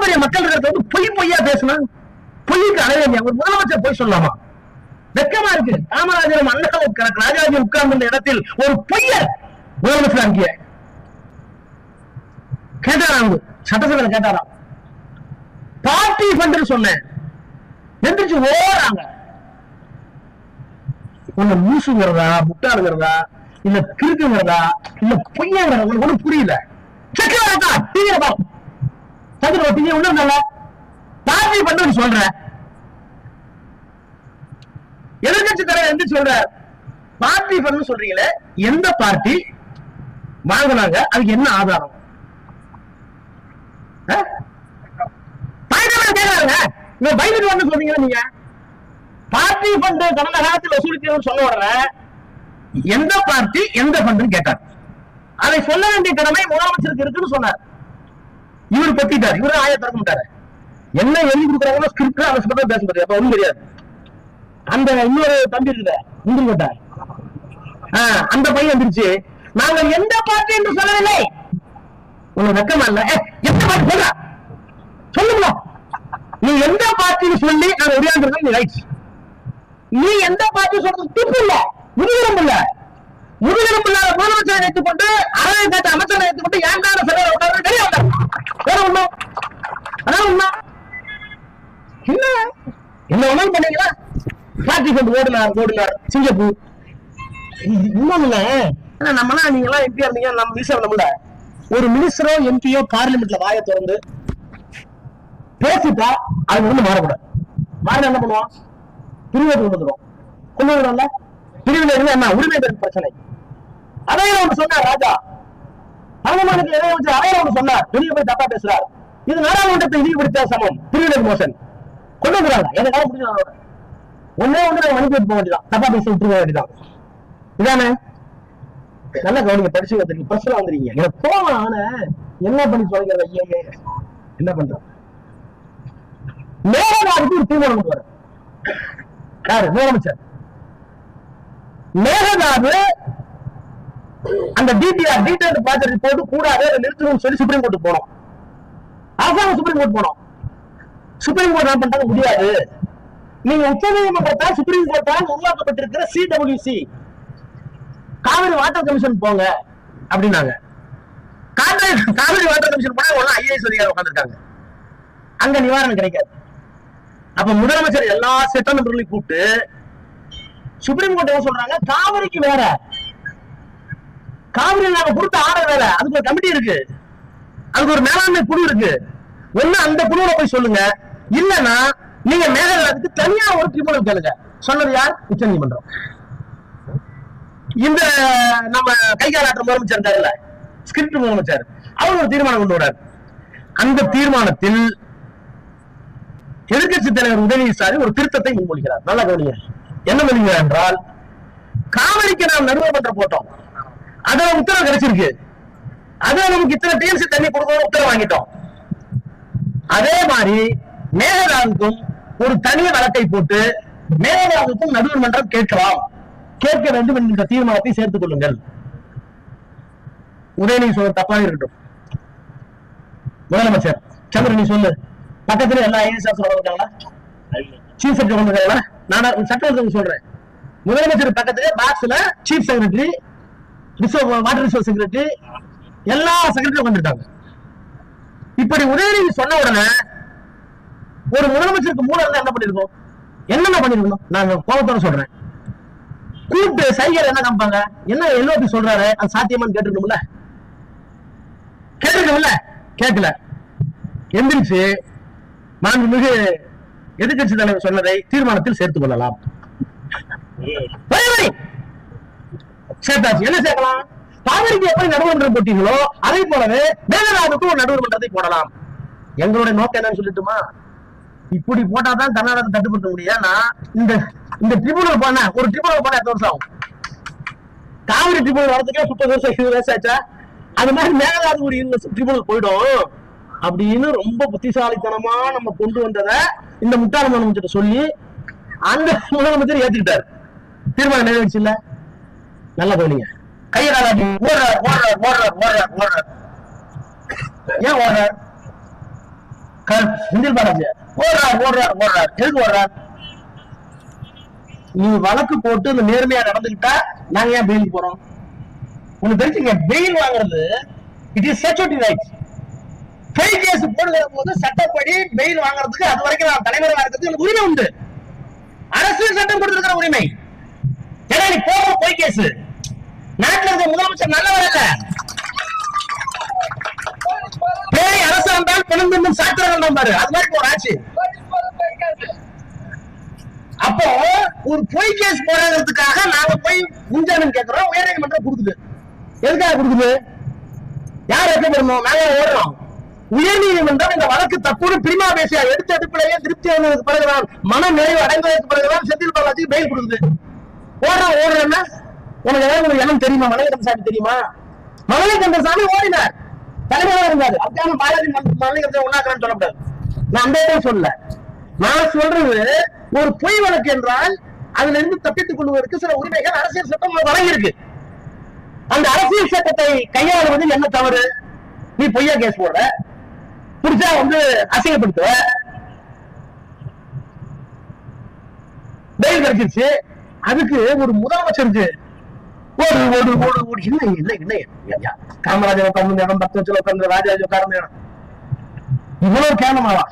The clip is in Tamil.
பெரிய மக்கள் இருக்கிறது வந்து பொய்யா பேசணும். பொய்க்கு அழகா ஒரு முதலமைச்சர் போய் சொல்லலாமா? வெக்கமா இருக்கு. காமராஜரும் அண்ணன் ராஜாஜி உட்கார்ந்த இடத்தில் ஒரு பொய்யர் முதலமைச்சர் அங்கே கேட்டாராம், சட்டசபையில கேட்டாராம். பார்ட்டி ஃபண்ட் சொன்னேன், எந்திரிச்சு ஓடுறாங்க. உன்னை மூசுங்கிறதா, முட்டாளுங்கிறதா, இல்ல கிறுக்குங்கிறதா, இல்ல பொய்யங்கிறதா ஒன்னும் புரியல. பார்ட்டி ஃபண்ட் சொல்ற எதிர்கட்சி தலைவர் என்று சொல்ற பார்ட்டி ஃபண்ட் சொல்றீங்களே, எந்த பார்ட்டி வாங்கினாங்க, அதுக்கு என்ன ஆதாரம்? சொல்றீங்க நீங்க பார்ட்டி ஃபண்ட் கடந்த காலத்தில் வசூலிக்கணும்னு சொல்ல வர எந்த பார்ட்டி எந்த ஃபண்ட் கேட்டார். அதை சொல்ல வேண்டிய கடமை முதலமைச்சருக்கு இருக்குன்னு சொன்னார். இவர் பத்திட்டார். இவரு ஆய திறக்க மாட்டாரு. என்ன எழுதி கொடுக்குறாங்களோ ஸ்கிரிப்ட் அதை சொல்ல பேச முடியாது. அப்ப ஒண்ணும் தெரியாது. அந்த இன்னொரு தம்பி இருக்குத முந்திரி அந்த பையன் வந்துருச்சு, நாங்கள் எந்த பார்ட்டி என்று சொல்லவில்லை. உனக்கு வெக்கமா இல்ல? எந்த பார்ட்டி சொல்ற சொல்லுங்க. நீ எந்த பார்ட்டின்னு சொல்லி நாங்க உரையாடுறது நீ ரைட். நீ எந்த பார்ட்டி சொல்றது திப்பு இல்ல, முதுகெலும்பு இல்ல. முதுகெலும்பு இல்லாத முதலமைச்சரை ஏற்றுக்கொண்டு அரவை கேட்ட அமைச்சரை ஏற்றுக்கொண்டு ஏன்டான செலவு உட்கார்ந்து வெளியே வந்தார். வேற ஒண்ணும் அதான் உண்மை. என்ன என்ன ஒன்றும் பண்ணீங்களா? பார்ட்டி ஃபண்ட் ஓடினார் சிங்கப்பூர். இன்னொன்னு நம்மளாம் நீங்க எல்லாம் எம்பியா இருந்தீங்க, நம்ம மினிஸ்டர் நம்மள ஒரு மினிஸ்டரோ எம்பியோ பார்லிமெண்ட்ல வாயை திறந்து பேசிட்டா அது வந்து மாறக்கூடாது. மாறினா என்ன பண்ணுவோம்? பிரிவை கொண்டு வந்துடும். பிரிவில் இருந்து என்ன உரிமை பிரச்சனை. அதையும் ஒன்று சொன்னார் ராஜா அரங்கமானுக்கு அதையும் ஒன்று சொன்னார். வெளியே போய் தப்பா பேசுறார். இது நாடாளுமன்றத்தை இழிவுபடுத்த சமம். பிரிவினர் மோசன் கொண்டு வந்துடுறாங்க. எதுக்காக முடிஞ்சு ஒன்னே ஒன்று மணிக்கு போக வேண்டியதான், தப்பா பேச விட்டுருக்க வேண்டியதான். இதானே நல்ல கவனிங்க. படிச்சு வந்துருக்கீங்க, பிரச்சனை வந்துருக்கீங்க. எனக்கு போவான் ஆனா என்ன பண்ணி சொல்லிக்கிற ஐயா என்ன பண்ற? மேகதாதுக்கு ஒரு தீர்மானம் கொண்டு வர யாரு? முதலமைச்சர். மேகதாது அந்த டிடிஆர் டீடைல் ப்ராஜெக்ட் ரிப்போர்ட் கூடாது, நிறுத்தணும்னு சொல்லி சுப்ரீம் கோர்ட் போனோம். அரசாங்கம் சுப்ரீம் கோர்ட் போனோம். சுப்ரீம் கோர்ட் என்ன பண்றாங்க? முடியாது. நீங்க உச்ச நீதிமன்றத்தால் சுப்ரீம் கோர்ட்டால் உருவாக்கப்பட்டிருக்கிற சிடபிள்யூசி காவிரி வாட்டர் கமிஷன் போங்க அப்படின்னாங்க. காவிரி வாட்டர் கமிஷன் போனா ஐஏஎஸ் அதிகாரி உட்காந்துருக்காங்க. அங்க நிவாரணம் கிடைக்காது. அப்ப முதலமைச்சர் எல்லா சட்ட நபர்களையும் கூப்பிட்டு சுப்ரீம் கோர்ட் என்ன சொல்றாங்க? காவிரிக்கு வேற, காவிரி நாங்க கொடுத்த ஆர்டர் வேற, அதுக்கு ஒரு கமிட்டி இருக்கு, அதுக்கு ஒரு மேலாண்மை குழு இருக்கு. ஒண்ணு அந்த குழுல போய் சொல்லுங்க, இல்லன்னா நீங்க மேகதாதுக்கு தனியா ஒரு ட்ரிபியூனல் கேளுங்க. சொன்னது யார்? உச்ச நீதிமன்றம். இந்த நம்ம கைகாலாற்ற முதலமைச்சர் இருக்காருல்ல, ஸ்கிரிப்ட் முதலமைச்சர், அவர் ஒரு தீர்மானம் கொண்டு வரார். அந்த தீர்மானத்தில் எதிர்கட்சி தலைவர் உதயநிதி ஸ்டாலின் ஒரு திருத்தத்தை முன்மொழிகிறார். நல்ல கவனிங்க. என்ன பண்ணுகிறார் என்றால், காவிரிக்கு நாம் நடுவர்மன்ற போட்டோம், அதுல உத்தரவு கிடைச்சிருக்கு, அதுல நமக்கு இத்தனை டிஎம்சி தண்ணி கொடுக்கணும் உத்தரவு வாங்கிட்டோம். அதே மாதிரி மேகதாதுக்கும் ஒரு தனி வழக்கை போட்டு மேகதாதுக்கும் நடுவர் மன்றம் கேட்க வேண்டும் என்கிற தீர்மானத்தை சேர்த்துக் கொள்ளுங்கள். உதயநிதி சொல்ல தப்பாக இருக்கட்டும். முதலமைச்சர் சந்திரன் நீ சொல்லு, பக்கத்துல எல்லா ஐஏஎஸ் இருக்காங்களா, சீஃப் செக்ரட்டரி இருக்காங்களா? நான் சட்டமன்றத்துக்கு சொல்றேன். முதலமைச்சர் பக்கத்துல பாக்ஸ்ல chief secretary, water resource secretary, எல்லா செக்ரட்டரியும் வந்துட்டாங்க. இப்படி உதயநிதி சொன்ன உடனே ஒரு முதலமைச்சருக்கு மூலம் என்ன பண்ணிருக்கோம்? என்னென்ன பண்ணிருக்கணும்? நான் கோபத்தோட சொல்றேன். கூப்பிட்டு சைகர் என்ன காமிப்பாங்க? என்ன எல்ஓபி சொல்றாரு, அது சாத்தியமான்னு கேட்டுக்கணும்ல? கேட்கல. எந்திரிச்சு மாண்புமிகு எதிர்கட்சி தலைவர் சொன்னதை தீர்மானத்தில் சேர்த்துக் கொள்ளலாம். சேர்த்தாச்சு. என்ன சேர்க்கலாம்? காவிரிக்கு எப்படி நடுவர்மன்றம் போட்டீங்களோ அதே போலவே மேகதாதுக்கு ஒரு நடுவர்மன்றத்தை போடலாம். எங்களுடைய நோக்கம் என்னன்னு சொல்லிட்டுமா? இப்படி போட்டாதான் கர்நாடகத்தை கட்டுப்படுத்த முடியும். இந்த ட்ரிபியூனல் பண்ண ஒரு ட்ரிபியூனல் பண்ண 8 வருஷம் ஆகும். காவிரி ட்ரிபியூனல் வரதுக்கே 30 வருஷம் 20 வருஷம் ஆச்சா? அது மாதிரி மேகதாது ஒரு 20 வருஷம் ட்ரிபியூனல் போயிடும் அப்படின்னு ரொம்ப புத்திசாலித்தனமா நம்ம கொண்டு வந்ததை இந்த முட்டாள் முதலமைச்சர் சொல்லி அந்த முதலமைச்சர் ஏத்துக்கிட்டாரு. தீர்மானம் நிறைவேறிச்சு இல்ல? நல்லா கவனிங்க. கையகாலாட்டி ஓடுறார். ஏன் ஓடுறார்? செந்தில் பாலாஜி ஓடுறார் எதுக்கு ஓடுறார்? நீ வழக்கு போட்டு இந்த நேர்மையா நடந்துகிட்டா நாங்க ஏன் பெயிலுக்கு போறோம்? உனக்கு தெரிஞ்சுங்க, பெயில் வாங்குறது இட் இஸ் ஸ்டாட்யூட்டரி ரைட். பொய் கேஸ் போடுகிற போது சட்டப்படி பெயில் வாங்குறதுக்கு அது வரைக்கும் நான் தலைவராக இருக்கிறதுக்கு எனக்கு உரிமை உண்டு. அரசியல் சட்டம் கொடுத்திருக்கிற உரிமை. ஏன்னா நீ போற பொய் கேஸ் நாட்டில் இருக்க முதலமைச்சர் நல்லவர் இல்ல. பேய் அரசாண்டால் பிணந்தம் சாத்திரம் பாரு, அது மாதிரி ஒரு ஆட்சி. அப்போ ஒரு பொய் கேஸ் போடுறதுக்காக நாங்க போய் முன்ஜாமீன் கேட்கிறோம், உயர்நீதிமன்றம் கொடுக்குது. எதுக்காக கொடுக்குது? யார் வைக்கப்படணும்? நாங்க ஓடுறோம். உயர்நீதிமன்றம் இந்த வழக்கு தப்புன்னு பிரிமா பேசியா எடுத்த அடிப்படையே திருப்தி அடைந்ததுக்கு பிறகுதான், மன நிறைவு அடைந்ததற்கு பிறகுதான் செந்தில் பாலாஜிக்கு பெயில் கொடுக்குது. ஓடுறேன்னா உனக்கு ஏதாவது ஒரு இனம் தெரியுமா? மலையகந்தசாமி தெரியுமா? மலையகந்தசாமி ஓடினார், தலைவராக இருந்தாரு. அதுக்கான பாலாஜி மலையகந்தசாமி ஒன்னாக்குறான்னு சொல்லக்கூடாது. நான் அந்த இடம் சொல்லல. நான் சொல்றது ஒரு பொய் வழக்கு என்றால் அதுல இருந்து தப்பித்துக் கொள்வதற்கு சில உரிமைகள் அரசியல் சட்டம் வழங்கியிருக்கு. அந்த அரசியல் சட்டத்தை கையாளுவதில் என்ன தவறு? நீ பொய்யா கேஸ் போடுற, புடிச்சா அசிங்கப்படுத்துவ, பெயில் கிடைச்சிருச்சு. அதுக்கு ஒரு முதலமைச்சருக்கு காமராஜர் உட்கார்ந்து இடம், 10 வருஷம் உட்கார்ந்து ராஜாஜி உட்கார்ந்து இடம், இவ்வளவு கேவலமாவா?